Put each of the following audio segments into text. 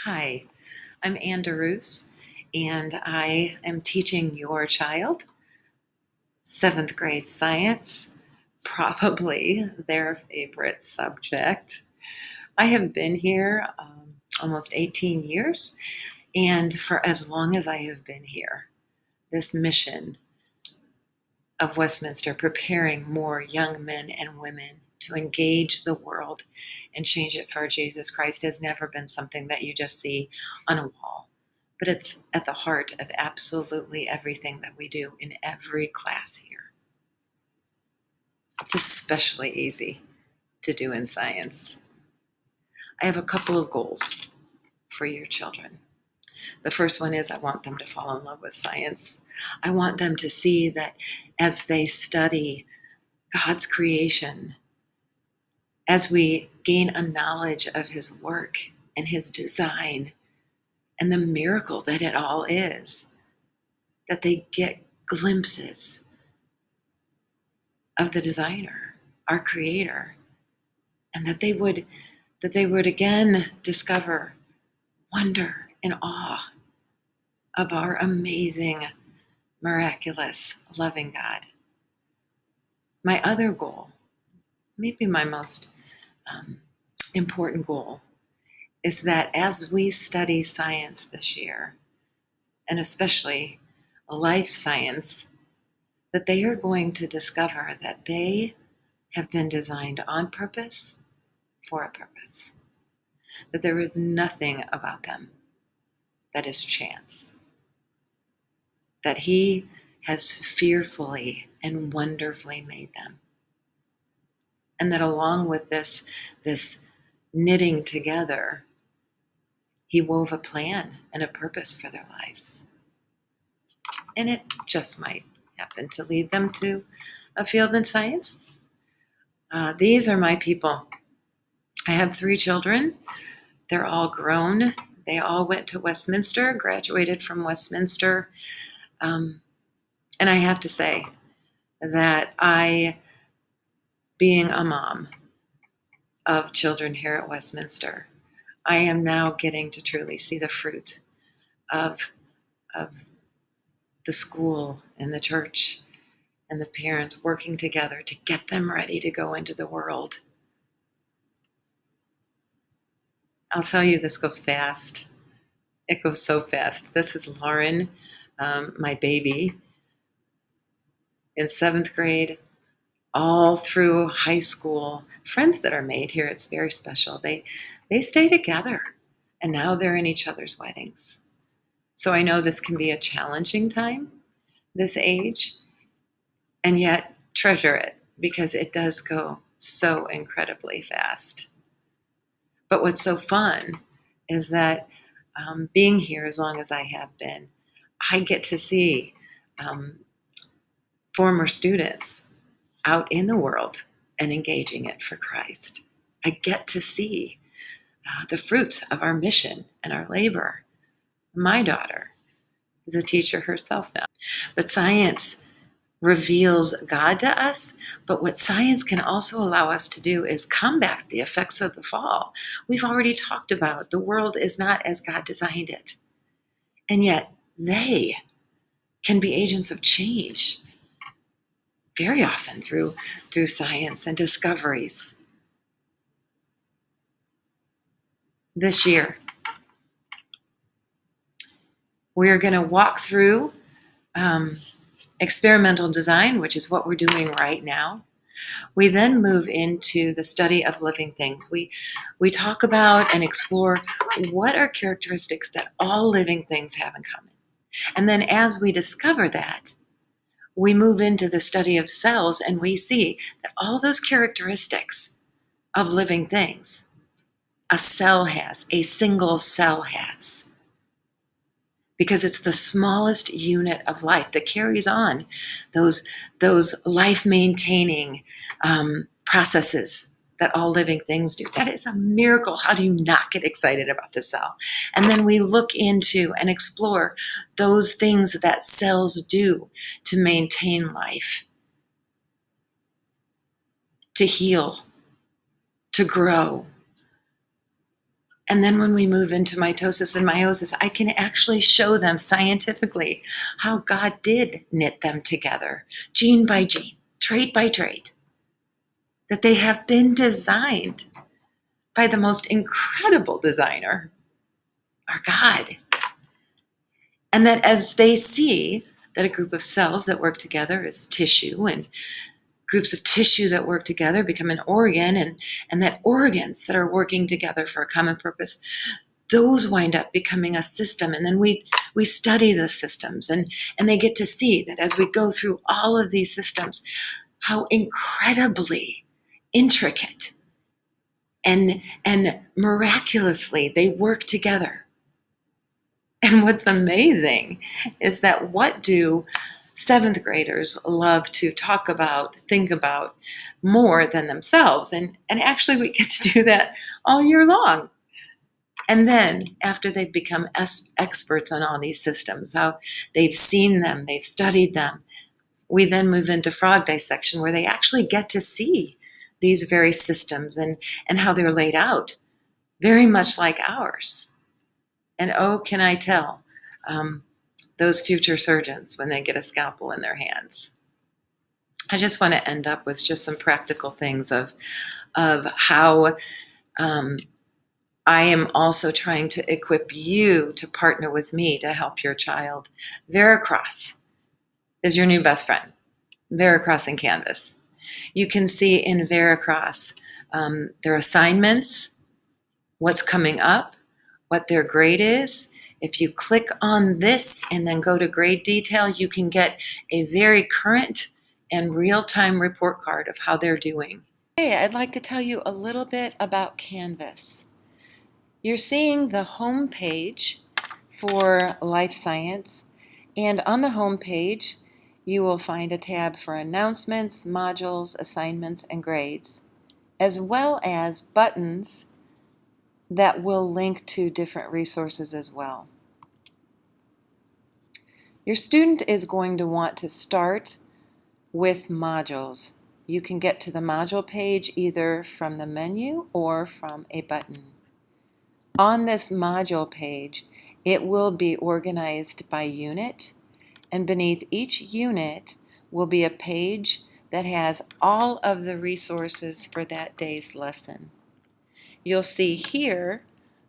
Hi, I'm Ann DeRoos, and I am teaching your child seventh grade science, probably their favorite subject. I have been here almost 18 years, and for as long as I have been here, this mission of Westminster preparing more young men and women to engage the world and change it for Jesus Christ has never been something that you just see on a wall. But it's at the heart of absolutely everything that we do in every class here. It's especially easy to do in science. I have a couple of goals for your children. The first one is I want them to fall in love with science. I want them to see that as they study God's creation, as we gain a knowledge of his work and his design and the miracle that it all is, that they get glimpses of the designer, our creator, and that they would again discover wonder and awe of our amazing, miraculous, loving God. My other goal, maybe my most important goal, is that as we study science this year, and especially life science, that they are going to discover that they have been designed on purpose for a purpose, that there is nothing about them that is chance, that he has fearfully and wonderfully made them, and that along with this knitting together, he wove a plan and a purpose for their lives. And it just might happen to lead them to a field in science. These are my people. I have 3 children. They're all grown. They all went to Westminster, graduated from Westminster. And I have to say that being a mom of children here at Westminster, I am now getting to truly see the fruit of, of the school and the church and the parents working together to get them ready to go into the world. I'll tell you, this goes fast. It goes so fast. This is Lauren, my baby, in 7th grade, all through high school. Friends that are made here, it's very special. They stay together, and now they're in each other's weddings. So I know this can be a challenging time, this age, and yet treasure it because it does go so incredibly fast. But what's so fun is that being here as long as I have been, I get to see former students out in the world and engaging it for Christ. I get to see the fruits of our mission and our labor. My daughter is a teacher herself now. But science reveals God to us, but what science can also allow us to do is combat the effects of the fall. We've already talked about the world is not as God designed it, and yet they can be agents of change very often through science and discoveries. This year, we're going to walk through experimental design, which is what we're doing right now. We then move into the study of living things. We talk about and explore what are characteristics that all living things have in common. And then as we discover that, we move into the study of cells and we see that all those characteristics of living things, a single cell has. Because it's the smallest unit of life that carries on those life-maintaining processes that all living things do. That is a miracle. How do you not get excited about the cell? And then we look into and explore those things that cells do to maintain life, to heal, to grow, And then when we move into mitosis and meiosis, I can actually show them scientifically how God did knit them together, gene by gene, trait by trait, that they have been designed by the most incredible designer, our God. And that as they see that a group of cells that work together is tissue, and groups of tissue that work together become an organ, and that organs that are working together for a common purpose, those wind up becoming a system. And then we study the systems, and they get to see that as we go through all of these systems, how incredibly intricate and miraculously they work together. And what's amazing is that what do seventh graders love to talk about, think about more than themselves? And actually we get to do that all year long. And then after they've become experts on all these systems, how they've seen them, they've studied them, we then move into frog dissection, where they actually get to see these very systems and how they're laid out, very much like ours. And oh, can I tell those future surgeons when they get a scalpel in their hands. I just want to end up with just some practical things of how I am also trying to equip you to partner with me to help your child. Veracross is your new best friend. Veracross and Canvas. You can see in Veracross their assignments, what's coming up, what their grade is. If you click on this and then go to grade detail, you can get a very current and real-time report card of how they're doing. Hey, I'd like to tell you a little bit about Canvas. You're seeing the home page for Life Science, and on the home page you will find a tab for announcements, modules, assignments, and grades, as well as buttons that will link to different resources as well. Your student is going to want to start with modules. You can get to the module page either from the menu or from a button. On this module page, it will be organized by unit, and beneath each unit will be a page that has all of the resources for that day's lesson. You'll see here,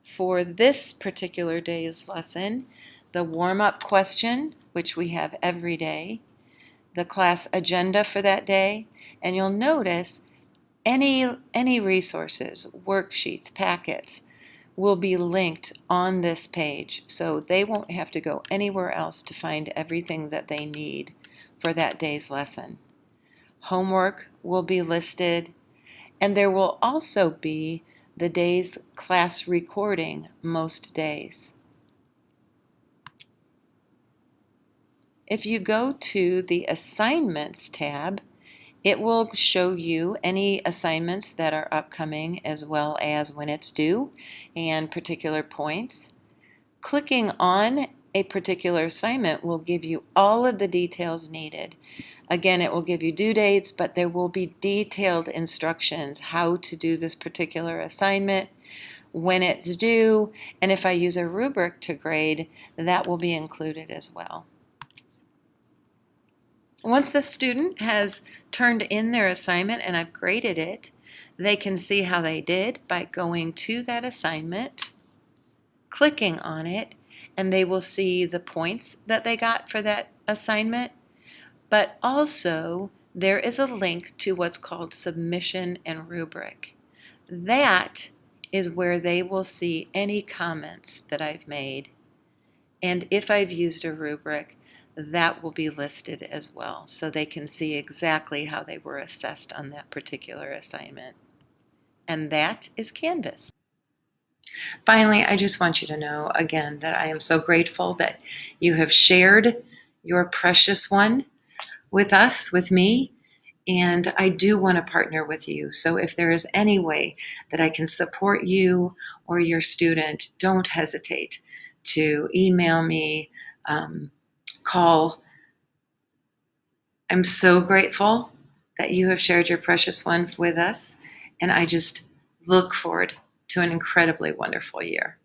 for this particular day's lesson, the warm-up question, which we have every day, the class agenda for that day, and you'll notice any resources, worksheets, packets, will be linked on this page, so they won't have to go anywhere else to find everything that they need for that day's lesson. Homework will be listed, and there will also be the day's class recording most days. If you go to the Assignments tab, it will show you any assignments that are upcoming as well as when it's due and particular points. Clicking on a particular assignment will give you all of the details needed. Again, it will give you due dates, but there will be detailed instructions how to do this particular assignment, when it's due, and if I use a rubric to grade, that will be included as well. Once the student has turned in their assignment and I've graded it, they can see how they did by going to that assignment, clicking on it, and they will see the points that they got for that assignment. But also, there is a link to what's called Submission and Rubric. That is where they will see any comments that I've made. And if I've used a rubric, that will be listed as well, so they can see exactly how they were assessed on that particular assignment. And that is Canvas. Finally, I just want you to know again that I am so grateful that you have shared your precious one with us, with me, and I do want to partner with you. So if there is any way that I can support you or your student, don't hesitate to email me, call. I'm so grateful that you have shared your precious one with us, and I just look forward to an incredibly wonderful year.